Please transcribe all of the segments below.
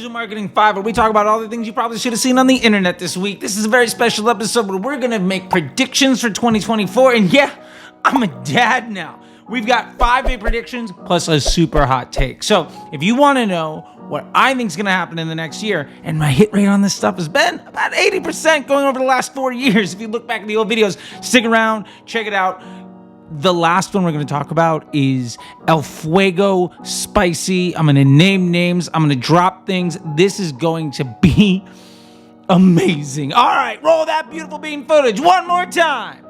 Digital Marketing 5, where we talk about all the things you probably should have seen on the internet this week. This is a very special episode where we're going to make predictions for 2024. And yeah, I'm a dad now. We've got 5 big predictions plus a super hot take. So if you want to know what I think is going to happen in the next year, and my hit rate on this stuff has been about 80% going over the last 4 years. If you look back at the old videos, stick around, check it out. The last one we're going to talk about is El Fuego Spicy. I'm going to name names. I'm going to drop things. This is going to be amazing. All right, roll that beautiful bean footage one more time.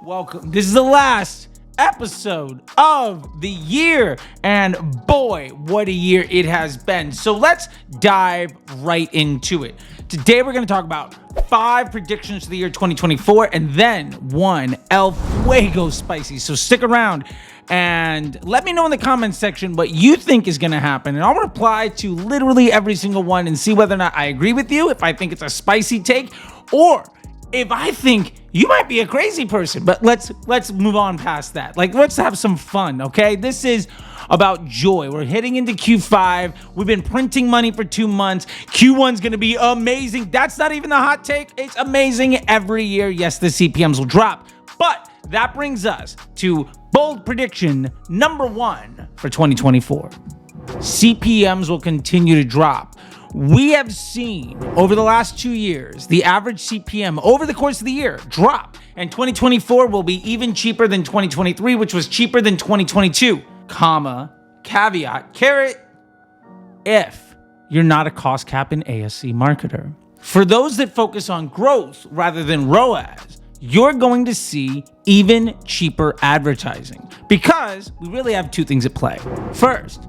Welcome. This is the last episode of the year, and boy, what a year it has been. So let's dive right into it. Today we're going to talk about 5 predictions for the year 2024 and then 1 El Fuego Spicy. So stick around and let me know in the comments section what you think is going to happen, and I'll reply to literally every single one and see whether or not I agree with you, if I think it's a spicy take, or if I think you might be a crazy person. But let's move on past that. Let's have some fun, okay? This is about joy. We're heading into Q5. We've been printing money for 2 months. Q1's going to be amazing. That's not even the hot take. It's amazing every year. Yes, the CPMs will drop. But that brings us to bold prediction number 1 for 2024. CPMs will continue to drop. We have seen over the last 2 years, the average CPM over the course of the year drop, and 2024 will be even cheaper than 2023, which was cheaper than 2022, caveat, carrot, if you're not a cost cap and ASC marketer. For those that focus on growth rather than ROAS, you're going to see even cheaper advertising, because we really have 2 things at play. First,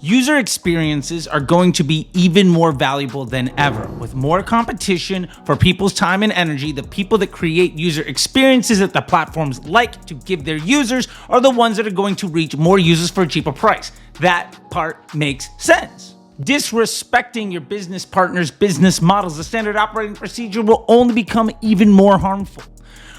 user experiences are going to be even more valuable than ever. With more competition for people's time and energy, the people that create user experiences that the platforms like to give their users are the ones that are going to reach more users for a cheaper price. That part makes sense. Disrespecting your business partner's business models, the standard operating procedure, will only become even more harmful.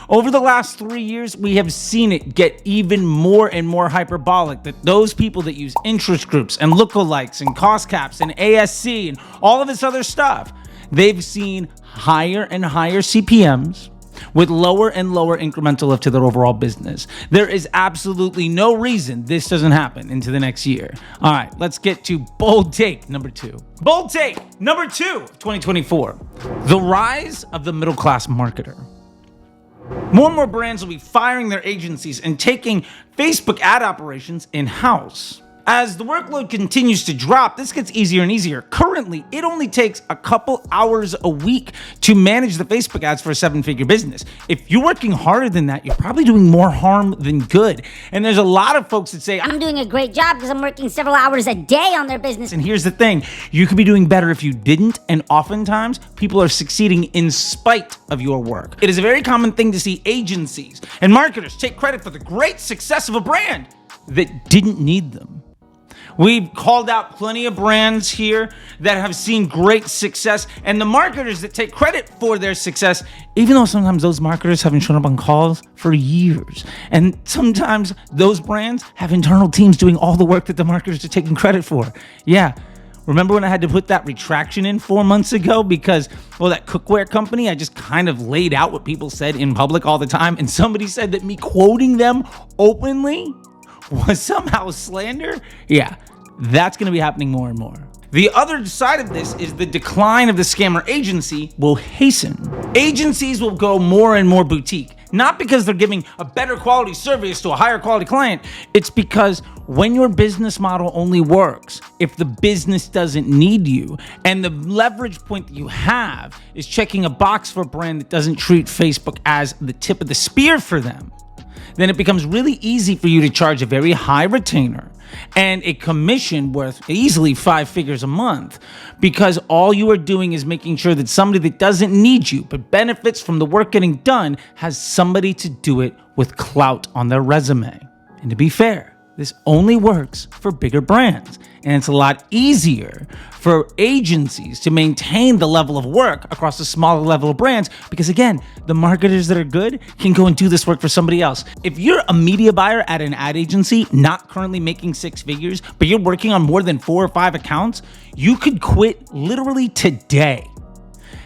Over the last 3 years, we have seen it get even more and more hyperbolic, that those people that use interest groups and lookalikes and cost caps and ASC and all of this other stuff, they've seen higher and higher CPMs with lower and lower incremental lift to their overall business. There is absolutely no reason this doesn't happen into the next year. All right, let's get to bold take number 2. Bold take number 2 of 2024. The rise of the middle class marketer. More and more brands will be firing their agencies and taking Facebook ad operations in-house. As the workload continues to drop, this gets easier and easier. Currently, it only takes a couple hours a week to manage the Facebook ads for a 7-figure business. If you're working harder than that, you're probably doing more harm than good. And there's a lot of folks that say, I'm doing a great job because I'm working several hours a day on their business. And here's the thing, you could be doing better if you didn't, and oftentimes people are succeeding in spite of your work. It is a very common thing to see agencies and marketers take credit for the great success of a brand that didn't need them. We've called out plenty of brands here that have seen great success, and the marketers that take credit for their success, even though sometimes those marketers haven't shown up on calls for years. And sometimes those brands have internal teams doing all the work that the marketers are taking credit for. Yeah. Remember when I had to put that retraction in 4 months ago because, well, that cookware company, I just kind of laid out what people said in public all the time, and somebody said that me quoting them openly was somehow slander? Yeah, that's going to be happening more and more. The other side of this is the decline of the scammer agency will hasten. Agencies will go more and more boutique, not because they're giving a better quality service to a higher quality client. It's because when your business model only works if the business doesn't need you, and the leverage point that you have is checking a box for a brand that doesn't treat Facebook as the tip of the spear for them, then it becomes really easy for you to charge a very high retainer and a commission worth easily 5 figures a month, because all you are doing is making sure that somebody that doesn't need you but benefits from the work getting done has somebody to do it with clout on their resume. And to be fair, this only works for bigger brands, and it's a lot easier for agencies to maintain the level of work across a smaller level of brands because, again, the marketers that are good can go and do this work for somebody else. If you're a media buyer at an ad agency, not currently making 6 figures, but you're working on more than 4 or 5 accounts, you could quit literally today.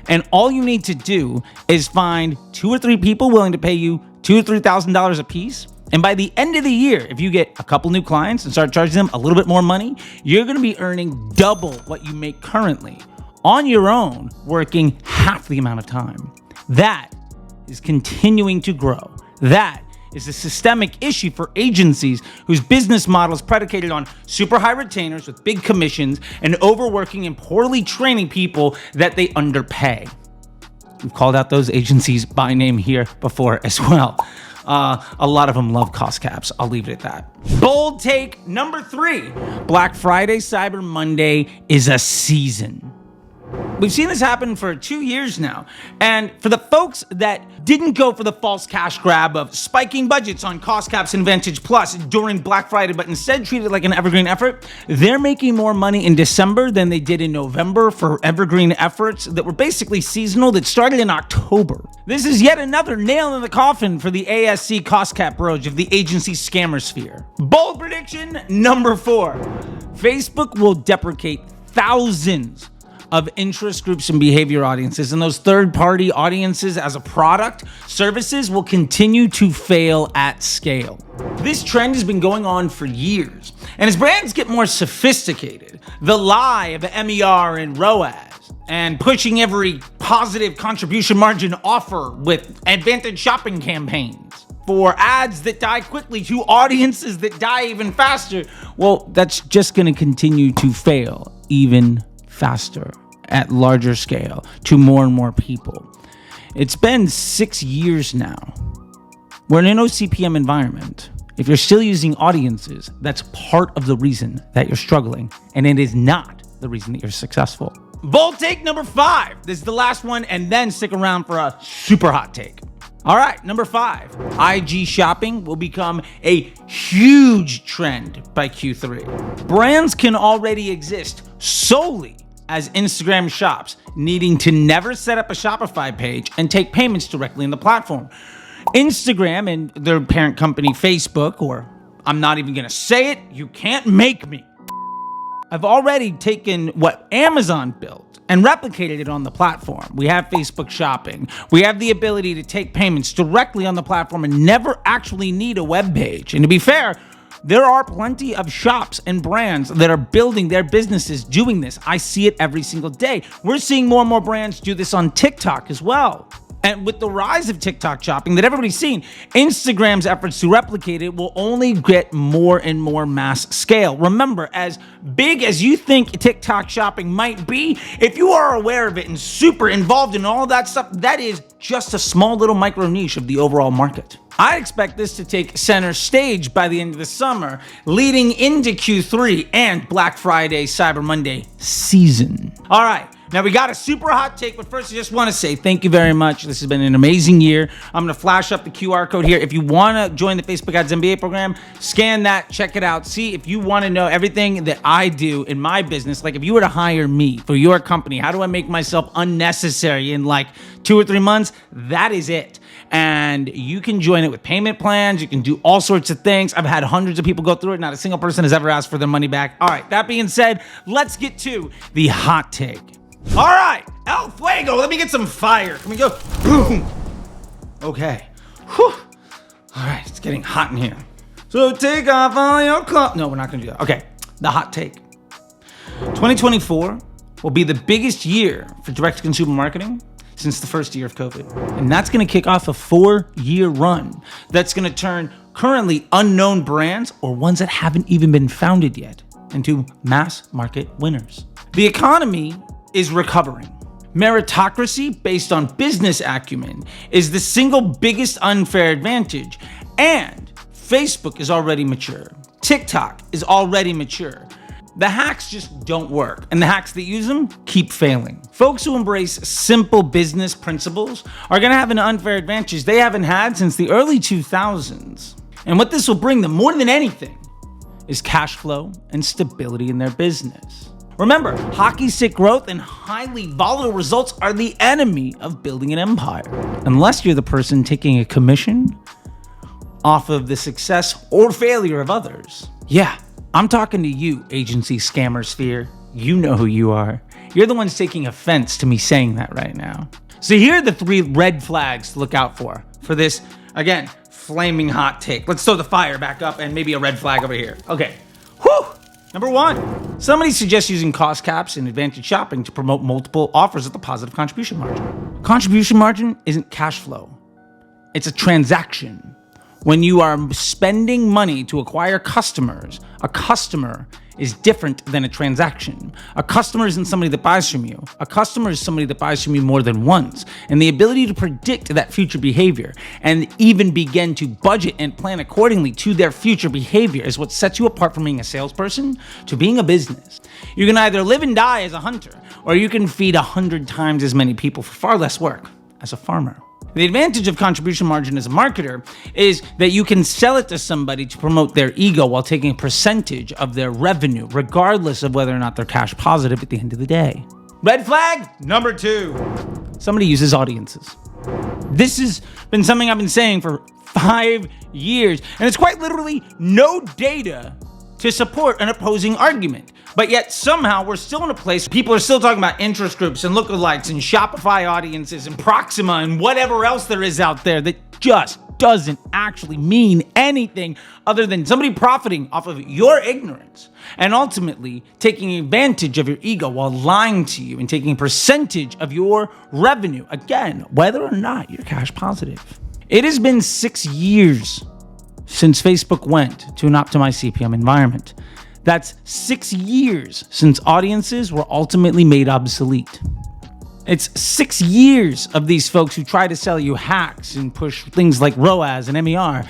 And all you need to do is find 2 or 3 people willing to pay you $2,000 or $3,000 a piece. And by the end of the year, if you get a couple new clients and start charging them a little bit more money, you're going to be earning double what you make currently on your own, working half the amount of time. That is continuing to grow. That is a systemic issue for agencies whose business model is predicated on super high retainers with big commissions and overworking and poorly training people that they underpay. We've called out those agencies by name here before as well. A lot of them love cost caps. I'll leave it at that. Bold take number 3. Black Friday, Cyber Monday is a season. We've seen this happen for 2 years now. And for the folks that didn't go for the false cash grab of spiking budgets on cost caps and Vantage Plus during Black Friday, but instead treated it like an evergreen effort, they're making more money in December than they did in November for evergreen efforts that were basically seasonal that started in October. This is yet another nail in the coffin for the ASC cost cap broach of the agency scammer sphere. Bold prediction number 4. Facebook will deprecate thousands of interest groups and behavior audiences, and those third-party audiences as a product, services will continue to fail at scale. This trend has been going on for years, and as brands get more sophisticated, the lie of MER and ROAS, and pushing every positive contribution margin offer with advantage shopping campaigns for ads that die quickly to audiences that die even faster, well, that's just going to continue to fail even faster at larger scale to more and more people. It's been 6 years now. We're in an OCPM environment. If you're still using audiences, that's part of the reason that you're struggling, and it is not the reason that you're successful. Bold take number 5. This is the last one, and then stick around for a super hot take. All right, number 5. IG shopping will become a huge trend by Q3. Brands can already exist solely as Instagram shops, needing to never set up a Shopify page and take payments directly in the platform. Instagram and their parent company, Facebook, or I'm not even gonna say it, you can't make me. I've already taken what Amazon built and replicated it on the platform. We have Facebook shopping. We have the ability to take payments directly on the platform and never actually need a web page. And to be fair, there are plenty of shops and brands that are building their businesses doing this. I see it every single day. We're seeing more and more brands do this on TikTok as well. And with the rise of TikTok shopping that everybody's seen, Instagram's efforts to replicate it will only get more and more mass scale. Remember, as big as you think TikTok shopping might be, if you are aware of it and super involved in all that stuff, that is just a small little micro niche of the overall market. I expect this to take center stage by the end of the summer, leading into Q3 and Black Friday, Cyber Monday season. All right. Now, we got a super hot take, but first I just want to say thank you very much. This has been an amazing year. I'm going to flash up the QR code here. If you want to join the Facebook Ads MBA program, scan that, check it out. See if you want to know everything that I do in my business. Like if you were to hire me for your company, how do I make myself unnecessary in like 2 or 3 months? That is it. And you can join it with payment plans. You can do all sorts of things. I've had hundreds of people go through it. Not a single person has ever asked for their money back. All right, that being said, let's get to the hot take. All right, El Fuego, let me get some fire. Can we go? Boom. Okay. Whew. All right, it's getting hot in here. So take off all your clothes. No, we're not going to do that. Okay, the hot take. 2024 will be the biggest year for direct-to-consumer marketing since the first year of COVID. And that's going to kick off a 4-year run that's going to turn currently unknown brands or ones that haven't even been founded yet into mass market winners. The economy is recovering. Meritocracy based on business acumen is the single biggest unfair advantage. And Facebook is already mature. TikTok is already mature. The hacks just don't work, and the hacks that use them keep failing. Folks who embrace simple business principles are gonna have an unfair advantage they haven't had since the early 2000s. And what this will bring them more than anything is cash flow and stability in their business. Remember, hockey stick growth and highly volatile results are the enemy of building an empire. Unless you're the person taking a commission off of the success or failure of others. Yeah, I'm talking to you, agency scammer sphere. You know who you are. You're the ones taking offense to me saying that right now. So here are the 3 red flags to look out for this, again, flaming hot take. Let's throw the fire back up and maybe a red flag over here. Okay, whew. Number 1, somebody suggests using cost caps and advantage shopping to promote multiple offers at the positive contribution margin. Contribution margin isn't cash flow. It's a transaction. When you are spending money to acquire customers, a customer is different than a transaction. A customer isn't somebody that buys from you. A customer is somebody that buys from you more than once. And the ability to predict that future behavior and even begin to budget and plan accordingly to their future behavior is what sets you apart from being a salesperson to being a business. You can either live and die as a hunter, or you can feed 100 times as many people for far less work as a farmer. The advantage of contribution margin as a marketer is that you can sell it to somebody to promote their ego while taking a percentage of their revenue, regardless of whether or not they're cash positive at the end of the day. Red flag number 2, somebody uses audiences. This has been something I've been saying for 5 years, and it's quite literally no data to support an opposing argument. But yet somehow we're still in a place, people are still talking about interest groups and lookalikes and Shopify audiences and Proxima and whatever else there is out there that just doesn't actually mean anything other than somebody profiting off of your ignorance and ultimately taking advantage of your ego while lying to you and taking a percentage of your revenue. Again, whether or not you're cash positive. It has been 6 years since Facebook went to an optimized CPM environment. That's 6 years since audiences were ultimately made obsolete. It's 6 years of these folks who try to sell you hacks and push things like ROAS and MER.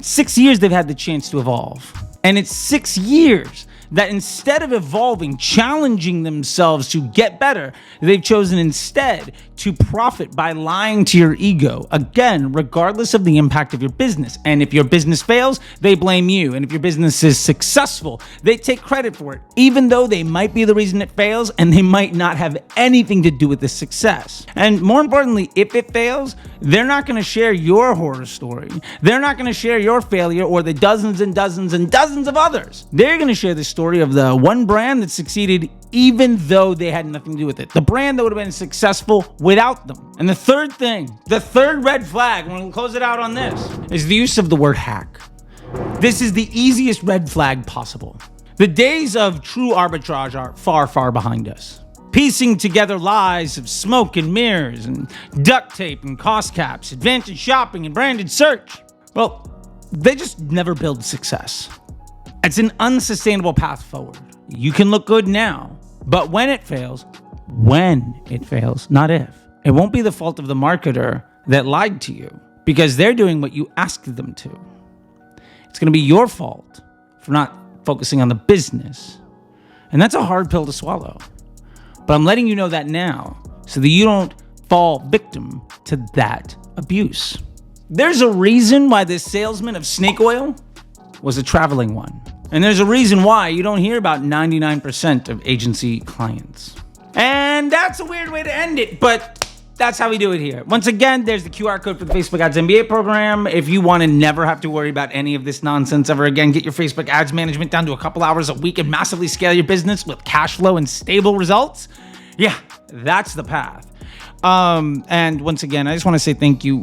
6 years they've had the chance to evolve. And it's 6 years that instead of evolving, challenging themselves to get better, they've chosen instead to profit by lying to your ego. Again, regardless of the impact of your business. And if your business fails, they blame you. And if your business is successful, they take credit for it, even though they might be the reason it fails and they might not have anything to do with the success. And more importantly, if it fails, they're not going to share your horror story. They're not going to share your failure or the dozens and dozens and dozens of others. They're going to share the story of the one brand that succeeded even though they had nothing to do with it. The brand that would have been successful without them. And the third thing, the third red flag, we're going to close it out on this, is the use of the word hack. This is the easiest red flag possible. The days of true arbitrage are far, far behind us. Piecing together lies of smoke and mirrors and duct tape and cost caps, advantage shopping and branded search. Well, they just never build success. It's an unsustainable path forward. You can look good now, but when it fails, not if, it won't be the fault of the marketer that lied to you because they're doing what you asked them to. It's going to be your fault for not focusing on the business. And that's a hard pill to swallow. But I'm letting you know that now so that you don't fall victim to that abuse. There's a reason why this salesman of snake oil was a traveling one. And there's a reason why you don't hear about 99% of agency clients. And that's a weird way to end it, but that's how we do it here. Once again, there's the QR code for the Facebook Ads MBA program. If you want to never have to worry about any of this nonsense ever again, get your Facebook ads management down to a couple hours a week and massively scale your business with cash flow and stable results. Yeah, that's the path. And once again, I just want to say thank you